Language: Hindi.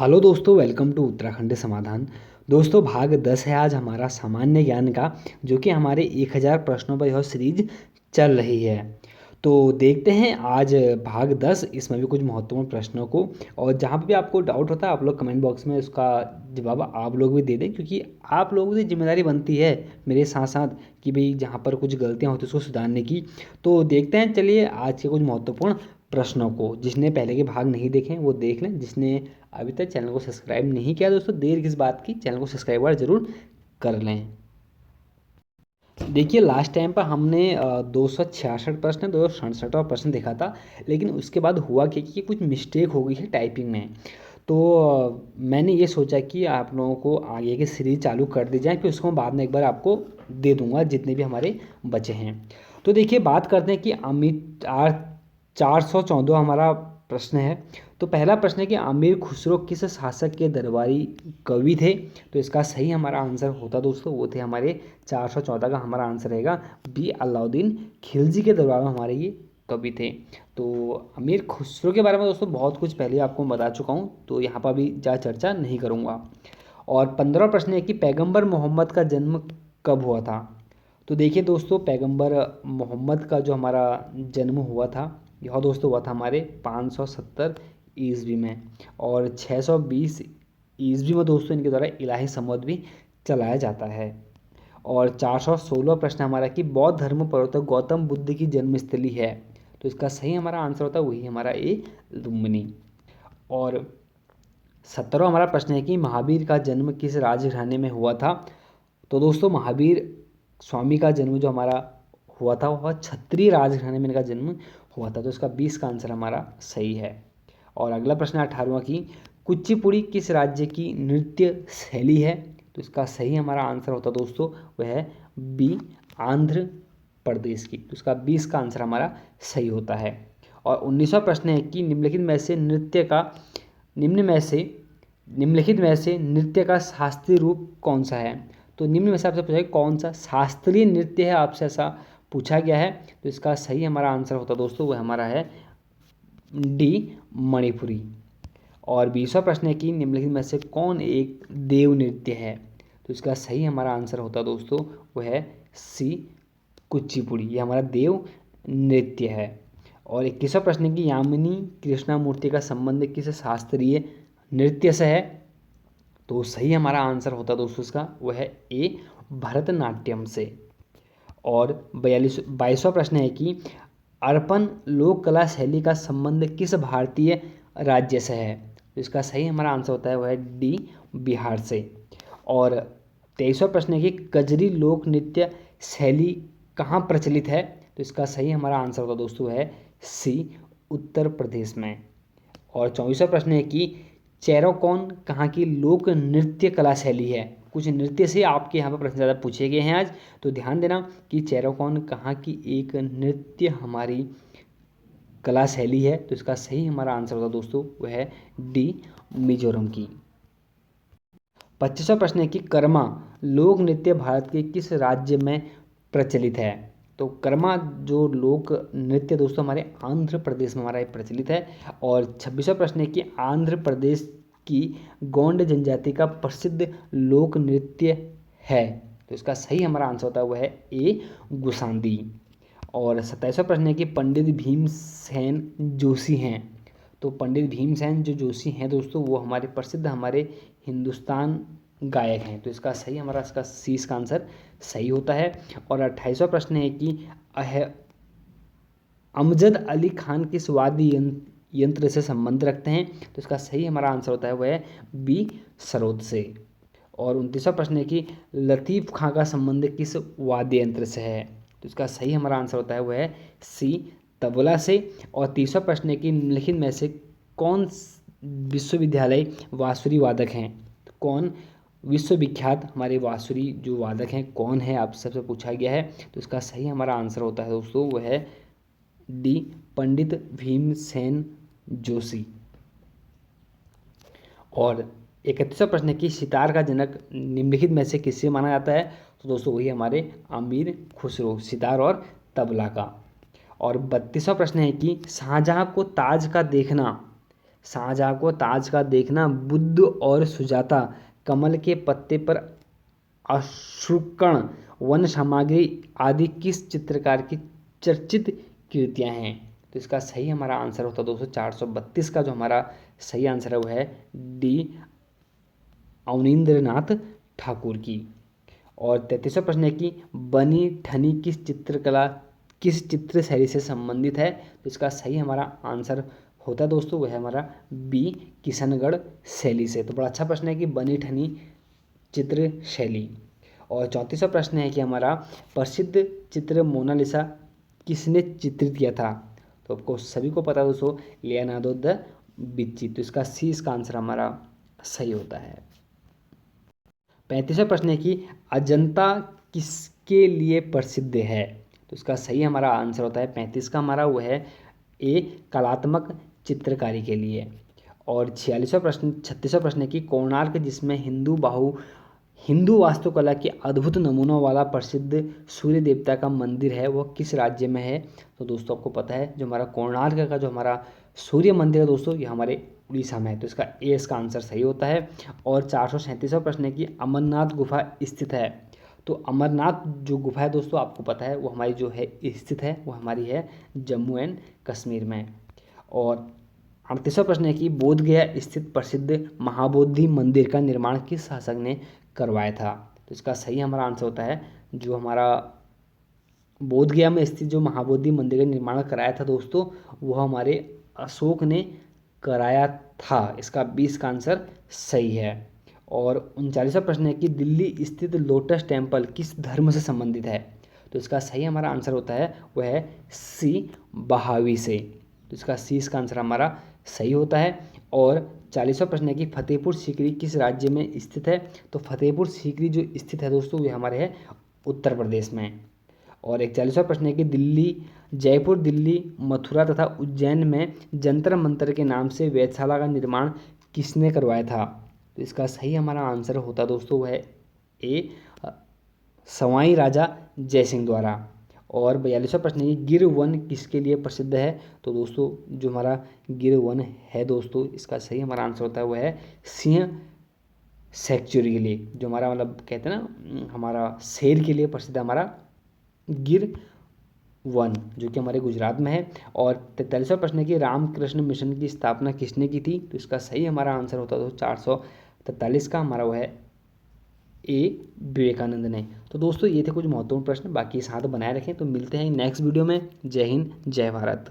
हेलो दोस्तों, वेलकम टू उत्तराखंड समाधान। दोस्तों, भाग 10 है आज हमारा सामान्य ज्ञान का, जो कि हमारे 1000 प्रश्नों पर यह सीरीज चल रही है। तो देखते हैं आज भाग 10, इसमें भी कुछ महत्वपूर्ण प्रश्नों को। और जहाँ पे भी आपको डाउट होता है आप लोग कमेंट बॉक्स में उसका जवाब आप लोग भी दे दें, क्योंकि आप लोगों की जिम्मेदारी बनती है मेरे साथ साथ कि भाई जहाँ पर कुछ गलतियाँ होती हैं उसको सुधारने की। तो देखते हैं, चलिए आज के कुछ महत्वपूर्ण प्रश्नों को। जिसने पहले के भाग नहीं देखे वो देख लें, जिसने अभी तक चैनल को सब्सक्राइब नहीं किया दोस्तों, देर किस बात की, चैनल को सब्सक्राइब ज़रूर कर लें। देखिए, लास्ट टाइम पर हमने 266 प्रश्न 267वां प्रश्न देखा था, लेकिन उसके बाद हुआ क्या कि कुछ मिस्टेक हो गई है टाइपिंग में। तो मैंने ये सोचा कि आप लोगों को आगे की सीरीज चालू कर दी जाए, फिर उसको मैं बाद में एक बार आपको दे दूंगा जितने भी हमारे बचे हैं। तो देखिए, बात करते हैं कि अमित आर 414 हमारा प्रश्न है। तो पहला प्रश्न है कि अमीर खुसरो किस शासक के दरबारी कवि थे। तो इसका सही हमारा आंसर होता दोस्तों, वो थे हमारे 414 का हमारा आंसर रहेगा बी अलाउद्दीन खिलजी के दरबार में हमारे ये कवि थे। तो अमीर खुसरो के बारे में दोस्तों बहुत कुछ पहले आपको बता चुका हूँ, तो यहाँ पर अभी ज़्यादा चर्चा नहीं करूँगा। और 15वां प्रश्न है कि पैगंबर मोहम्मद का जन्म कब हुआ था। तो देखिए दोस्तों, पैगंबर मोहम्मद का जो हमारा जन्म हुआ था, यह दोस्तों हुआ था हमारे 570 ईस्वी में। और 620 ईस्वी में दोस्तों इनके द्वारा इलाही संवाद भी चलाया जाता है। और 416 प्रश्न हमारा कि बौद्ध धर्म प्रवर्तक गौतम बुद्ध की जन्मस्थली है। तो इसका सही हमारा आंसर होता है वही हमारा ए लुम्बिनी। और 17वां हमारा प्रश्न है कि महावीर का जन्म किस राजघराने में हुआ था। तो दोस्तों, महावीर स्वामी का जन्म जो हमारा हुआ था वह क्षत्रिय राजघराने में इनका जन्म हुआ था। तो इसका 20 का आंसर हमारा सही है। और अगला प्रश्न 18वां की कुचिपुड़ी किस राज्य की नृत्य शैली है। तो इसका सही हमारा आंसर होता दोस्तों वह है बी आंध्र प्रदेश की। तो इसका 20 का आंसर हमारा सही होता है। और 19वां प्रश्न है कि निम्नलिखित में से नृत्य का शास्त्रीय रूप कौन सा है। तो निम्न में से आपसे पूछा है कौन सा शास्त्रीय नृत्य है, आपसे ऐसा पूछा गया है। तो इसका सही हमारा आंसर होता दोस्तों वह हमारा है डी मणिपुरी। और 20वां प्रश्न है कि निम्नलिखित में से कौन एक देव नृत्य है। तो इसका सही हमारा आंसर होता दोस्तों वह है सी कुचिपुड़ी, ये हमारा देव नृत्य है। और 21वां प्रश्न है कि यामिनी कृष्णामूर्ति का संबंध किस शास्त्रीय नृत्य से है। तो सही हमारा आंसर होता दोस्तों इसका वह है ए भरतनाट्यम से। और 22वां प्रश्न है कि अर्पण लोक कला शैली का संबंध किस भारतीय राज्य से है। तो इसका सही हमारा आंसर होता है वह है डी बिहार से। और 23वां प्रश्न है कि कजरी लोक नृत्य शैली कहाँ प्रचलित है। तो इसका सही हमारा आंसर होता दोस्तों है सी उत्तर प्रदेश में। और 24वां प्रश्न है कि चेरोकॉन कहाँ की लोक नृत्य कला शैली है। कुछ नृत्य से आपके यहाँ पर प्रश्न ज़्यादा पूछे गए हैं आज, तो ध्यान देना कि चेरोकॉन कहाँ की एक नृत्य हमारी कला शैली है। तो इसका सही हमारा आंसर होगा दोस्तों वह है डी मिजोरम की। 25वां प्रश्न है कि कर्मा लोक नृत्य भारत के किस राज्य में प्रचलित है। तो कर्मा जो लोक नृत्य दोस्तों हमारे आंध्र प्रदेश में हमारा प्रचलित है। और 26वां प्रश्न है कि आंध्र प्रदेश की गोंड जनजाति का प्रसिद्ध लोक नृत्य है। तो इसका सही हमारा आंसर होता है वह है ए गुसांदी। और 27वां प्रश्न है कि पंडित भीमसेन जोशी हैं। तो पंडित भीमसेन जो जोशी हैं दोस्तों वो हमारे प्रसिद्ध हमारे हिंदुस्तान गायक हैं। तो इसका सही हमारा इसका सी इसका आंसर सही होता है। और 28वां प्रश्न है कि अमजद अली खान किस वाद्य यंत्र से संबंध रखते हैं। तो इसका सही हमारा आंसर होता है वह है बी सरोद से। और 29वां प्रश्न है कि लतीफ़ खां का संबंध किस वाद्य यंत्र से है। तो इसका सही हमारा आंसर होता है वह है सी तबला से। और 30वां प्रश्न है कि निम्नलिखित में से कौन विश्वविद्यालय बांसुरी वादक हैं। तो कौन विश्वविख्यात हमारे बांसुरी जो वादक हैं कौन है, आप सबसे पूछा गया है। तो इसका सही हमारा आंसर होता है दोस्तों वह है डी पंडित भीमसेन जोशी। और 31वां प्रश्न है कि सितार का जनक निम्नलिखित में से किससे माना जाता है। तो दोस्तों वही हमारे अमीर खुसरो, सितार और तबला का। और 32वां प्रश्न है कि शाहजहां को ताज का देखना शाहजहाँ को ताज का देखना, बुद्ध और सुजाता, कमल के पत्ते पर अश्रुकण, वन सामग्री आदि किस चित्रकार की चर्चित कृतियां हैं? तो इसका सही हमारा आंसर होता है दोस्तों 432 का जो हमारा सही आंसर है वो है डी, अवनींद्रनाथ ठाकुर की। और 33वां प्रश्न है कि बनी ठनी किस चित्र शैली से संबंधित है? तो इसका सही हमारा आंसर होता है दोस्तों वह है हमारा बी, किशनगढ़ शैली से। तो बड़ा अच्छा प्रश्न है कि बनी ठनी चित्र शैली। और 34वां प्रश्न है कि हमारा प्रसिद्ध चित्र मोनालिसा किसने चित्रित किया था? तो आपको सभी को पता है दोस्तों, लियोनार्डो द विंची। तो इसका सी, इसका आंसर हमारा सही होता है। 35वां प्रश्न है कि अजंता किसके लिए प्रसिद्ध है? तो इसका सही हमारा आंसर होता है 35 का हमारा वो है ए, कलात्मक चित्रकारी के लिए। और 36वां प्रश्न है कि कोणार्क, जिसमें हिंदू वास्तुकला के अद्भुत नमूनों वाला प्रसिद्ध सूर्य देवता का मंदिर है, वह किस राज्य में है? तो दोस्तों आपको पता है जो हमारा कोणार्क का जो हमारा सूर्य मंदिर है दोस्तों, ये हमारे उड़ीसा में है। तो इसका ए, इसका आंसर सही होता है। और 437वां प्रश्न है कि अमरनाथ गुफा स्थित है। तो अमरनाथ जो गुफा है दोस्तों आपको पता है वो हमारी जो है स्थित है वो हमारी है जम्मू एंड कश्मीर में। और 38वां प्रश्न है कि बोधगया स्थित प्रसिद्ध महाबोधि मंदिर का निर्माण किस शासक ने करवाया था? तो इसका सही हमारा आंसर होता है जो हमारा बोधगया में स्थित जो महाबोधि मंदिर का निर्माण कराया था दोस्तों, वह हमारे अशोक ने कराया था। इसका 20 का आंसर सही है। और 39वां प्रश्न है कि दिल्ली स्थित लोटस टेम्पल किस धर्म से संबंधित है? तो इसका सही हमारा आंसर होता है वह है सी, बहावी से। तो इसका सी, इसका आंसर हमारा सही होता है। और 40वां प्रश्न है कि फतेहपुर सीकरी किस राज्य में स्थित है? तो फतेहपुर सीकरी जो स्थित है दोस्तों ये हमारे है उत्तर प्रदेश में। और 41वां प्रश्न है कि जयपुर, दिल्ली, मथुरा तथा उज्जैन में जंतर मंतर के नाम से वेधशाला का निर्माण किसने करवाया था? तो इसका सही हमारा आंसर होता दोस्तों वह है ए, सवाई राजा जयसिंह द्वारा। और 42वां प्रश्न है कि गिर वन किसके लिए प्रसिद्ध है? तो दोस्तों जो हमारा गिर वन है दोस्तों, इसका सही हमारा आंसर होता है वह है सिंह सेंचुरी के लिए, जो हमारा मतलब कहते हैं ना हमारा शेर के लिए प्रसिद्ध है हमारा गिर वन, जो कि हमारे गुजरात में है। और 43वां प्रश्न है कि रामकृष्ण मिशन की स्थापना किसने की थी? तो इसका सही हमारा आंसर होता है 443 का हमारा वो है ए, विवेकानंद ने। तो दोस्तों ये थे कुछ महत्वपूर्ण प्रश्न, बाकी साथ बनाए रखें। तो मिलते हैं नेक्स्ट वीडियो में। जय हिंद, जय भारत।